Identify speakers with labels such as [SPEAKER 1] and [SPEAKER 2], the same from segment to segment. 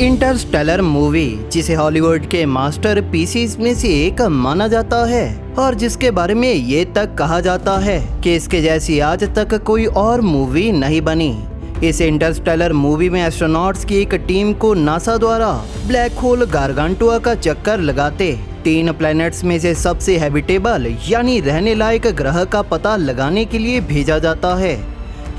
[SPEAKER 1] Interstellar movie, जिसे Hollywood के master PCs में से एक माना जाता है और जिसके बारे में ये तक कहा जाता है कि इसके जैसी आज तक कोई और मूवी नहीं बनी। इस इंटरस्टेलर मूवी में एस्ट्रोनॉट्स की एक टीम को नासा द्वारा ब्लैक होल गारगांटुआ का चक्कर लगाते 3 प्लैनेट्स में से सबसे हैबिटेबल यानी रहने लायक ग्रह का पता लगाने के लिए भेजा जाता है।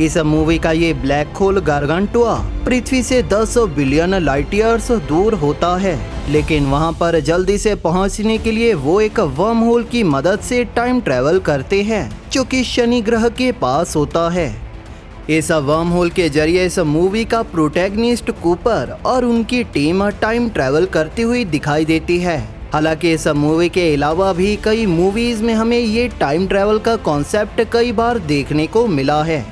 [SPEAKER 1] इस मूवी का ये ब्लैक होल गारगांटुआ पृथ्वी से 10 बिलियन लाइट ईयर्स दूर होता है, लेकिन वहां पर जल्दी से पहुंचने के लिए वो एक वर्म होल की मदद से टाइम ट्रैवल करते हैं जो कि शनि ग्रह के पास होता है। इस वर्म होल के जरिए इस मूवी का प्रोटैगनिस्ट कूपर और उनकी टीम टाइम ट्रैवल करती हुई दिखाई देती है। हालांकि इस मूवी के अलावा भी कई मूवीज में हमें ये टाइम ट्रैवल का कॉन्सेप्ट कई बार देखने को मिला है,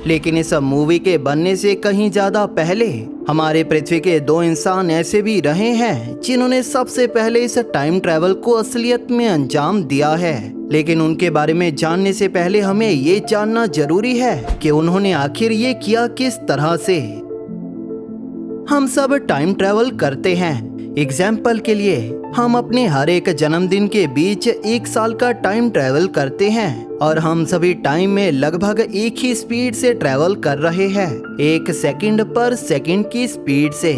[SPEAKER 1] लेकिन इस मूवी के बनने से कहीं ज्यादा पहले हमारे पृथ्वी के 2 इंसान ऐसे भी रहे हैं जिन्होंने सबसे पहले इस टाइम ट्रैवल को असलियत में अंजाम दिया है। लेकिन उनके बारे में जानने से पहले हमें ये जानना जरूरी है कि उन्होंने आखिर ये किया किस तरह से। हम सब टाइम ट्रैवल करते हैं। एग्जाम्पल के लिए हम अपने हर एक जन्मदिन के बीच 1 साल का टाइम ट्रैवल करते हैं और हम सभी टाइम में लगभग एक ही स्पीड से ट्रैवल कर रहे हैं, 1 सेकंड पर सेकंड की स्पीड से।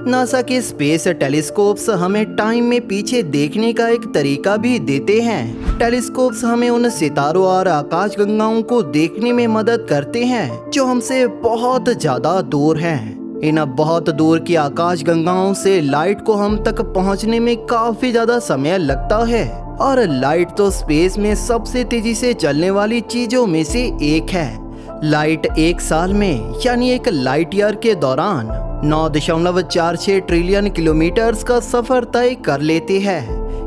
[SPEAKER 1] नासा के स्पेस टेलीस्कोप्स हमें टाइम में पीछे देखने का एक तरीका भी देते हैं। टेलीस्कोप्स हमें उन सितारों और आकाशगंगाओं को देखने में मदद करते हैं जो हमसे बहुत ज्यादा दूर हैं। इन बहुत दूर की आकाशगंगाओं से लाइट को हम तक पहुंचने में काफी ज्यादा समय लगता है और लाइट तो स्पेस में सबसे तेजी से चलने वाली चीजों में से एक है। लाइट 1 साल में यानी 1 लाइट ईयर के दौरान 9.46 ट्रिलियन किलोमीटर्स का सफर तय कर लेती है।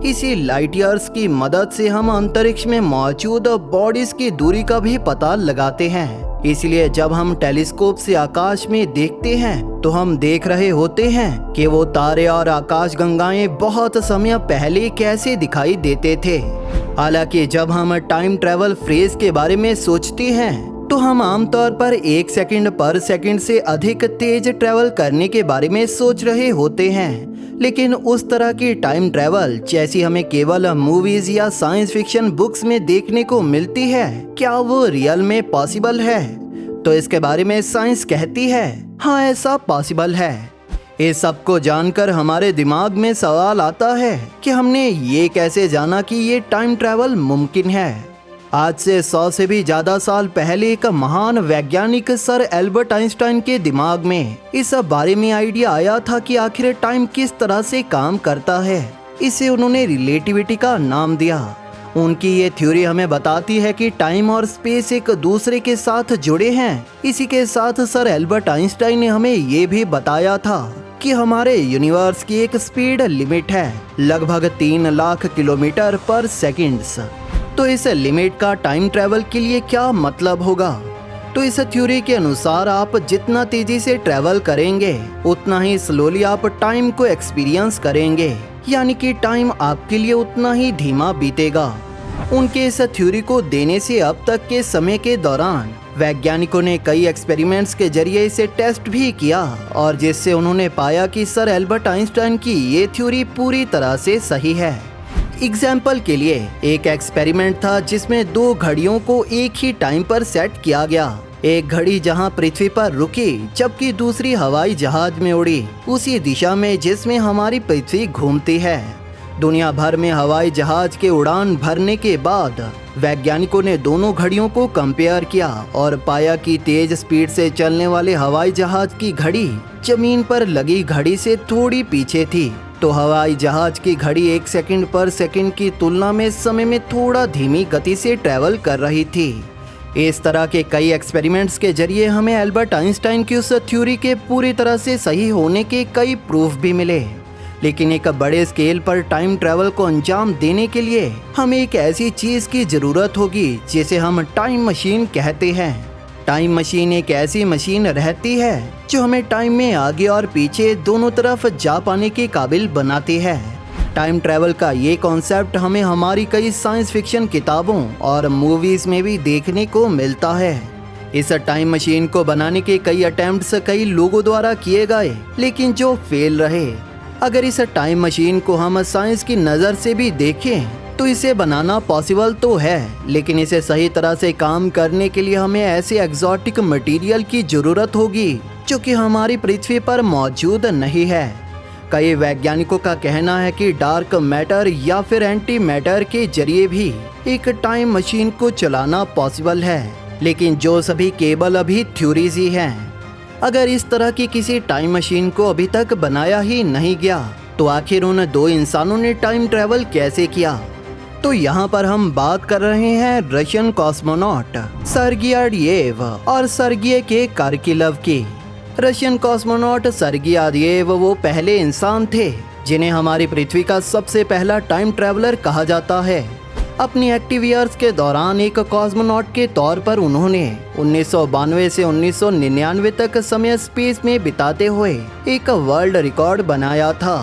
[SPEAKER 1] इसी लाइट ईयर्स की मदद से हम अंतरिक्ष में मौजूद बॉडीज की दूरी का भी पता लगाते हैं। इसलिए जब हम टेलीस्कोप से आकाश में देखते हैं तो हम देख रहे होते हैं कि वो तारे और आकाशगंगाएं बहुत समय पहले कैसे दिखाई देते थे। हालांकि जब हम टाइम ट्रैवल फ्रेज के बारे में सोचते हैं तो हम आमतौर पर 1 सेकंड पर सेकंड से अधिक तेज ट्रैवल करने के बारे में सोच रहे होते हैं, लेकिन उस तरह की टाइम ट्रैवल जैसी हमें केवल मूवीज या साइंस फिक्शन बुक्स में देखने को मिलती है, क्या वो रियल में पॉसिबल है? तो इसके बारे में साइंस कहती है हाँ, ऐसा पॉसिबल है। इस सब को जानकर हमारे दिमाग में सवाल आता है कि हमने ये कैसे जाना कि ये टाइम ट्रैवल मुमकिन है। आज से 100 से भी ज्यादा साल पहले एक महान वैज्ञानिक सर एल्बर्ट आइंस्टाइन के दिमाग में इस बारे में आइडिया आया था कि आखिर टाइम किस तरह से काम करता है। इसे उन्होंने रिलेटिविटी का नाम दिया। उनकी ये थ्योरी हमें बताती है कि टाइम और स्पेस एक दूसरे के साथ जुड़े हैं। इसी के साथ सर एल्बर्ट आइंस्टाइन ने हमें ये भी बताया था कि हमारे यूनिवर्स की एक स्पीड लिमिट है, लगभग 3 लाख किलोमीटर पर सेकंड्स। तो इस लिमिट का टाइम ट्रैवल के लिए क्या मतलब होगा? तो इस थ्योरी के अनुसार आप जितना तेजी से ट्रैवल करेंगे उतना ही स्लोली आप टाइम को एक्सपीरियंस करेंगे, यानी कि टाइम आपके लिए उतना ही धीमा बीतेगा। उनके इस थ्योरी को देने से अब तक के समय के दौरान वैज्ञानिकों ने कई एक्सपेरिमेंट्स के जरिए इसे टेस्ट भी किया और जिससे उन्होंने पाया कि सर एल्बर्ट आइंस्टाइन की ये थ्योरी पूरी तरह से सही है। एग्जाम्पल के लिए एक एक्सपेरिमेंट था जिसमें 2 घड़ियों को एक ही टाइम पर सेट किया गया। एक घड़ी जहां पृथ्वी पर रुकी जबकि दूसरी हवाई जहाज में उड़ी उसी दिशा में जिसमें हमारी पृथ्वी घूमती है। दुनिया भर में हवाई जहाज के उड़ान भरने के बाद वैज्ञानिकों ने दोनों घड़ियों को कंपेयर किया और पाया कि तेज स्पीड से चलने वाले हवाई जहाज की घड़ी जमीन पर लगी घड़ी से थोड़ी पीछे थी। तो हवाई जहाज की घड़ी 1 सेकंड पर सेकंड की तुलना में समय में थोड़ा धीमी गति से ट्रैवल कर रही थी। इस तरह के कई एक्सपेरिमेंट्स के जरिए हमें एल्बर्ट आइंस्टाइन की उस थ्योरी के पूरी तरह से सही होने के कई प्रूफ भी मिले। लेकिन एक बड़े स्केल पर टाइम ट्रैवल को अंजाम देने के लिए हमें एक ऐसी चीज की जरूरत होगी जिसे हम टाइम मशीन कहते हैं। टाइम मशीन एक ऐसी मशीन रहती है जो हमें टाइम में आगे और पीछे दोनों तरफ जा पाने के काबिल बनाती है। टाइम ट्रैवल का ये कॉन्सेप्ट हमें हमारी कई साइंस फिक्शन किताबों और मूवीज में भी देखने को मिलता है। इस टाइम मशीन को बनाने के कई अटेम्प्ट्स कई लोगों द्वारा किए गए, लेकिन जो फेल रहे। अगर इस टाइम मशीन को हम साइंस की नज़र से भी देखें तो इसे बनाना पॉसिबल तो है, लेकिन इसे सही तरह से काम करने के लिए हमें ऐसे एक्सोटिक मटेरियल की जरूरत होगी जो कि हमारी पृथ्वी पर मौजूद नहीं है। कई वैज्ञानिकों का कहना है कि डार्क मैटर या फिर एंटी मैटर के जरिए भी एक टाइम मशीन को चलाना पॉसिबल है, लेकिन जो सभी केवल अभी थ्योरीज ही हैं। अगर इस तरह की किसी टाइम मशीन को अभी तक बनाया ही नहीं गया तो आखिर उन दो इंसानों ने टाइम ट्रेवल कैसे किया? तो यहाँ पर हम बात कर रहे हैं रशियन कॉस्मोनॉट सर्गी आदियेव और सर्गी के कार्किलव की। रशियन कॉस्मोनॉट सर्गी आदियेव वो पहले इंसान थे जिन्हें हमारी पृथ्वी का सबसे पहला टाइम ट्रैवलर कहा जाता है। अपनी एक्टिव ईयर्स के दौरान एक कॉस्मोनॉट के तौर पर उन्होंने 1992 से 1999 तक समय स्पेस में बिताते हुए एक वर्ल्ड रिकॉर्ड बनाया था।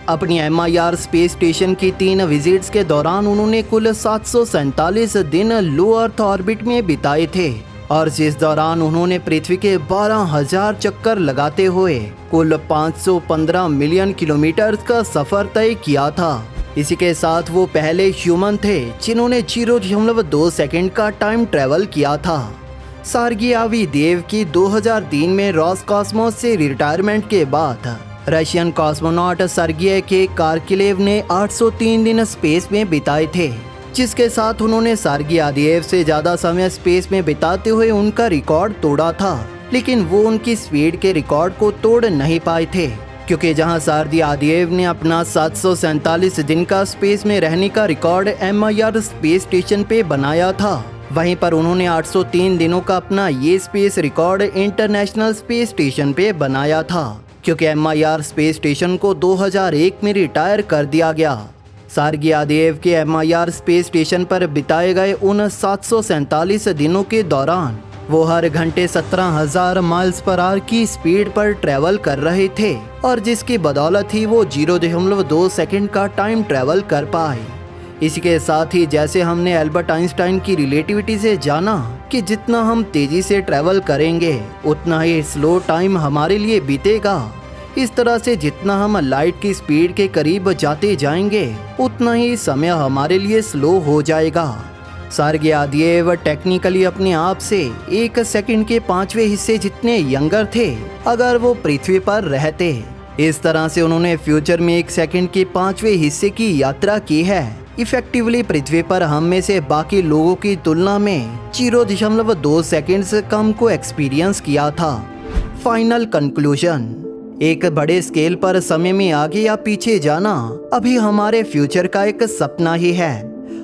[SPEAKER 1] अपनी MIR स्पेस स्टेशन की 3 विजिट्स के दौरान उन्होंने कुल 747 दिन लो अर्थ ऑर्बिट में बिताए थे, और जिस दौरान उन्होंने पृथ्वी के 12,000 चक्कर लगाते हुए कुल 515 मिलियन किलोमीटर का सफर तय किया था। इसी के साथ वो पहले ह्यूमन थे जिन्होंने 0.2 सेकंड का टाइम ट्रेवल किया था। सर्गी आदियेव की 2003 में रॉसकॉस्मोस से रिटायरमेंट के बाद रशियन कॉस्मोनॉट सर्गी के कार्किलेव ने 803 दिन स्पेस में बिताए थे, जिसके साथ उन्होंने सर्गी आदियेव से ज़्यादा समय स्पेस में बिताते हुए उनका रिकॉर्ड तोड़ा था। लेकिन वो उनकी स्पीड के रिकॉर्ड को तोड़ नहीं पाए थे, क्योंकि जहां सर्गी आदियेव ने अपना 747 दिन का स्पेस में रहने का रिकॉर्ड MIR स्पेस स्टेशन पे बनाया था, वहीं पर उन्होंने 803 दिनों का अपना ये space record international space station पे बनाया था, क्योंकि MIR स्पेस स्टेशन को 2001 में रिटायर कर दिया गया। सर्गी आदियेव के MIR स्पेस स्टेशन पर बिताए गए उन 747 दिनों के दौरान वो हर घंटे 17,000 माइल्स पर आवर की स्पीड पर ट्रैवल कर रहे थे, और जिसकी बदौलत ही वो 0.2 सेकंड का टाइम ट्रैवल कर पाए। इसी के साथ ही जैसे हमने एल्बर्ट आइंस्टाइन की रिलेटिविटी से जाना कि जितना हम तेजी से ट्रैवल करेंगे उतना ही स्लो टाइम हमारे लिए बीतेगा, इस तरह से जितना हम लाइट की स्पीड के करीब जाते जाएंगे उतना ही समय हमारे लिए स्लो हो जाएगा। सर्गी आदियेव टेक्निकली अपने आप से 1 सेकंड के 5वें हिस्से जितने यंगर थे अगर वो पृथ्वी पर रहते। इस तरह से उन्होंने फ्यूचर में 1 सेकंड के 5वें हिस्से की यात्रा की है। इफेक्टिवली पृथ्वी पर हम में से बाकी लोगों की तुलना में 0.2 सेकंड कम को एक्सपीरियंस किया था। फाइनल कंक्लूजन, एक बड़े स्केल पर समय में आगे या पीछे जाना अभी हमारे फ्यूचर का एक सपना ही है।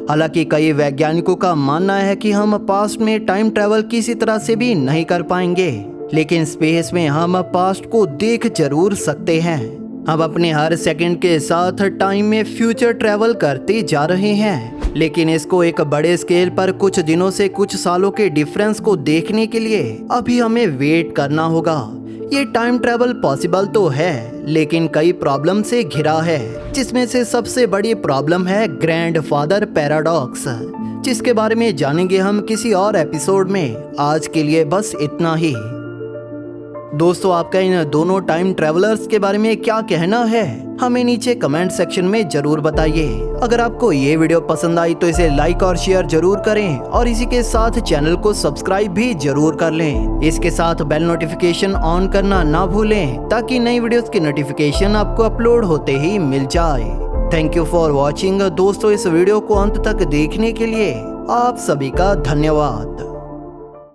[SPEAKER 1] हालांकि कई वैज्ञानिकों का मानना है कि हम पास्ट में टाइम ट्रैवल किसी तरह से भी नहीं कर पाएंगे, लेकिन स्पेस में हम पास्ट को देख जरूर सकते हैं। हम अपने हर सेकंड के साथ टाइम में फ्यूचर ट्रैवल करते जा रहे हैं, लेकिन इसको एक बड़े स्केल पर कुछ दिनों से कुछ सालों के डिफरेंस को देखने के लिए अभी हमें वेट करना होगा। ये टाइम ट्रैवल पॉसिबल तो है, लेकिन कई प्रॉब्लम से घिरा है, जिसमें से सबसे बड़ी प्रॉब्लम है ग्रैंडफादर पैराडॉक्स, जिसके बारे में जानेंगे हम किसी और एपिसोड में। आज के लिए बस इतना ही। दोस्तों, आपका इन दोनों टाइम ट्रैवलर्स के बारे में क्या कहना है, हमें नीचे कमेंट सेक्शन में जरूर बताइए। अगर आपको ये वीडियो पसंद आई तो इसे लाइक और शेयर जरूर करें, और इसी के साथ चैनल को सब्सक्राइब भी जरूर कर लें। इसके साथ बेल नोटिफिकेशन ऑन करना ना भूलें, ताकि नई वीडियोस की नोटिफिकेशन आपको अपलोड होते ही मिल जाए। Thank you for watching. दोस्तों, इस वीडियो को अंत तक देखने के लिए आप सभी का धन्यवाद।